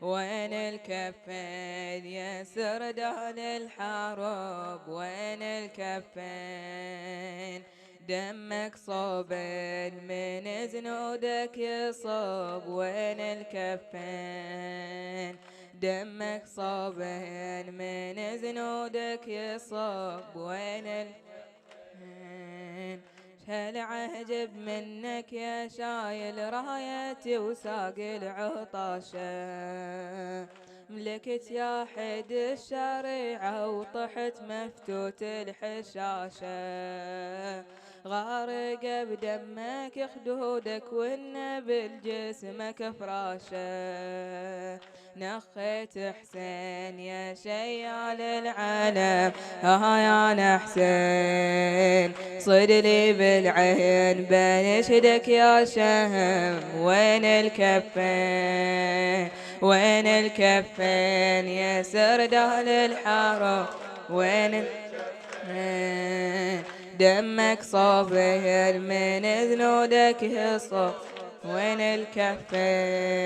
وين الكفين يا سردان الحرب؟ وين الكفين؟ دمك صوب من زنودك يصب. وين الكفين؟ دمك صوب من زنودك يصب. وين الكفين؟ هالعجب منك يا شايل رايتي وساق العطاشة، ملكت يا حد الشريعة وطحت مفتوت الحشاشة، غارق بدمك خدودك والنبل جسمك فراشة، نخيت حسين يا شيال العالم يا انا حسين، صد لي بالعين بنشدك يا شهم. وين الكفين؟ وين الكفين يا سردال الحرب؟ وين الكفين؟ دمك صابر من ذنودك يصب. وين الكفين؟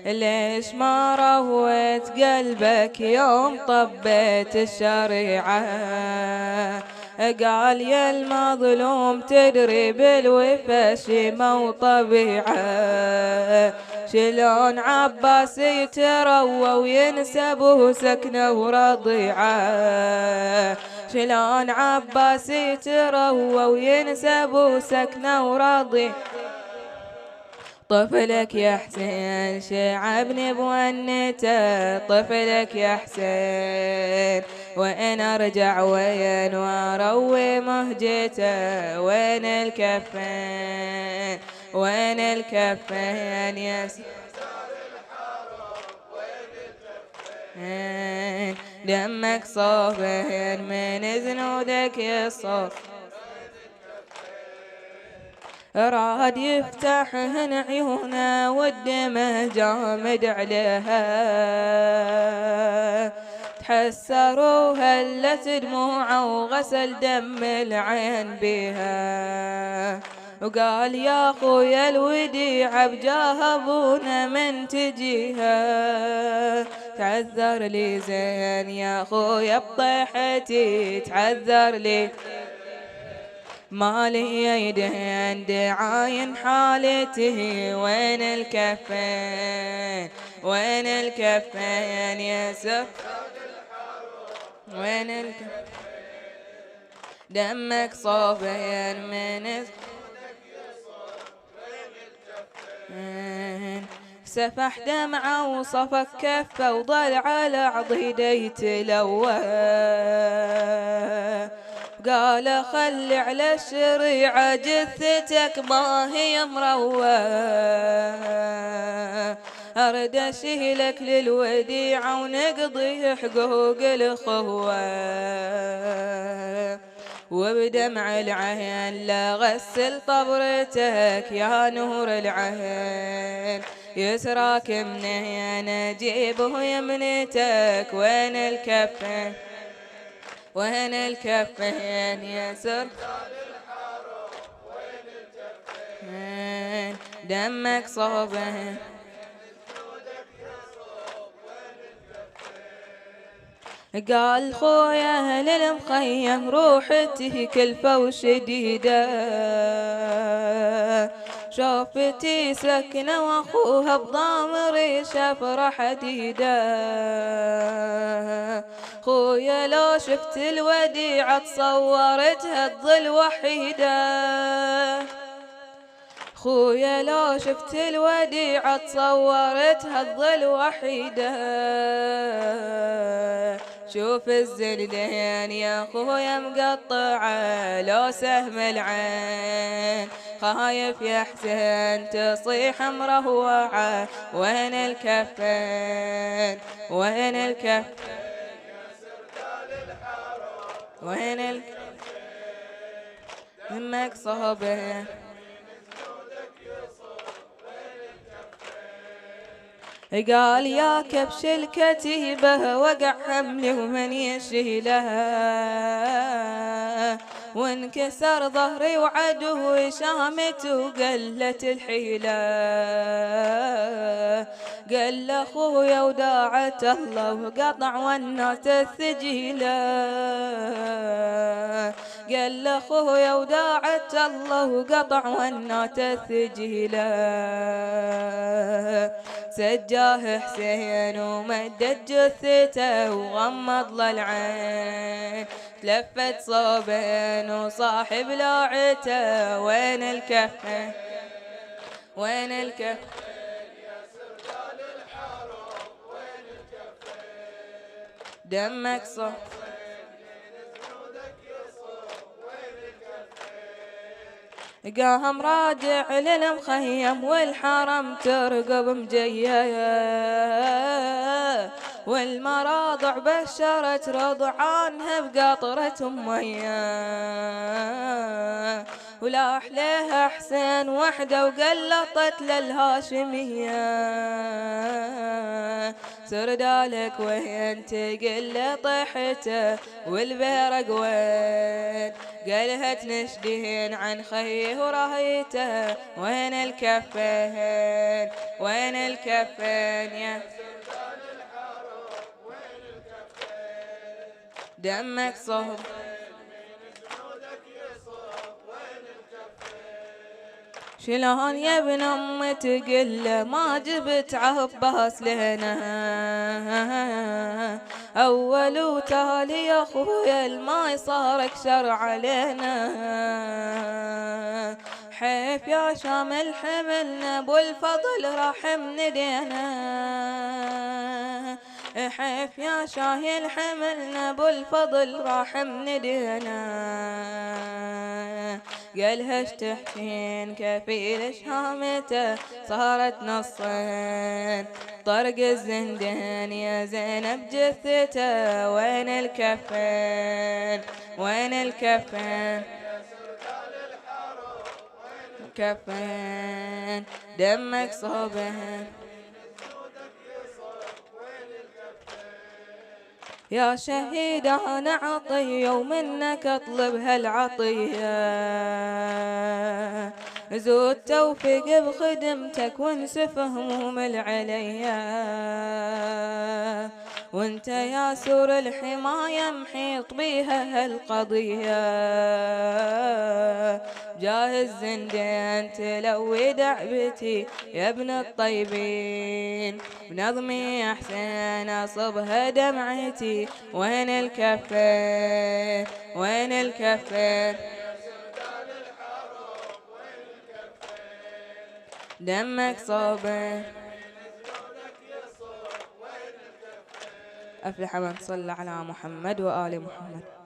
ليش ما رويت قلبك يوم طبيت الشريعة؟ قال يا المظلوم تدري بالوفا شيمة وطبيعة، شلون عباس يتروى وينسبه سكنه ورضيعة، شلون عباس يتروى وينسبه سكنه ورضيعة. طفلك يا حسين شعبني بونته، طفلك يا حسين وين ارجع وين واروي مهجته؟ وين الكفين؟ وين الكفين يا دمك صوفين من زنودك يصوف. راد يفتحهن عيونه والدمه جامد عليها، تحسروا هلت دموعه وغسل دم العين بيها، وقال يا اخويا الوديعة بجاه ابونا من تجيها، تعذر لي زين يا اخويا بطيحتي، تعذر لي مالي يدين دعاين حالته. وين الكفين؟ وين الكفين يا سف؟ وين الكفين؟ دمك صوفين من سفح دمعه وصفك كفه وضل على عضيده يتلوى، قال خلي على الشريعة جثتك ما هي مروى، أرد أشيلك للوديعة ونقضي حقوق الأخوة، وبدمع العين لا غسل طبرتك يا نور العين، يسراك منين أجيبه يمنتك؟ وين الكفين؟ وين الكفين يا سر؟ دمك صوبه قال خويا للمخيم روحته كلفة وشديدة، شوفتي سكنة واخوها بضامري شفرة حديدة، خويا لو شفت الوديعة تصورتها تظل وحيدة، خويا لو شفت الوديعة تصورتها تظل وحيدة، شوف الزلدين يا خويا مقطعة لو سهم العين، خايف يا حسين تصيح مروعة. وين الكفين؟ وين الكفين؟ وين الكفين؟ همك صوبه قال يا كبش الكتيبة وقع حملي ومن يشيلها، وانكسر ظهري وعدوي شامت وقلت الحيلة. قال اخويا وداعت الله وقطع والناس الثجيلة. قال اخويا وداعت الله وقطع والناس الثجيلة. سجاه حسين ومدد جثته وغمض له العين. تلفت صوبين وصاحب لاعته وين الكفن وين الكفن دمك صف قام راجع للمخيم والحرم ترقب مجيه. والمراضع بشرت رضعانها بقطرة ميه. ولاح لها حسين وحده وقلطت للهاشمية. سردالك وين تقل طيحته والبرق وين. قالها تنشدين عن خيه ورهيته وين الكفين وين الكفين يا دمك صهر شلون يا ابن امي تقله ما جبت عباس لنا. اول وتالي يا اخويا الماي صار اكشر علينا. حيف يا شامل حملنا ابو الفضل راح مندينا. حيف يا شاهل حملنا ابو الفضل راح مندينا. قالها اش تحكين كفيل شهامته صارت نصين. طرق الزندان يا زينب جثته وين الكفن وين الكفن كفن دمك صوبه يا شهيد أنا عطية ومنك أطلب هالعطية. زود توفيق بخدمتك وانسف هموم العليا. وانت يا سور الحماية محيط بيها هالقضية. جاه الزندان تلوي دعبتي يا ابن الطيبين. بنظمي يا حسين اصبها دمعتي وين الكفين وين الكفين دمك صوبه أفلح من صلى على محمد وآل محمد.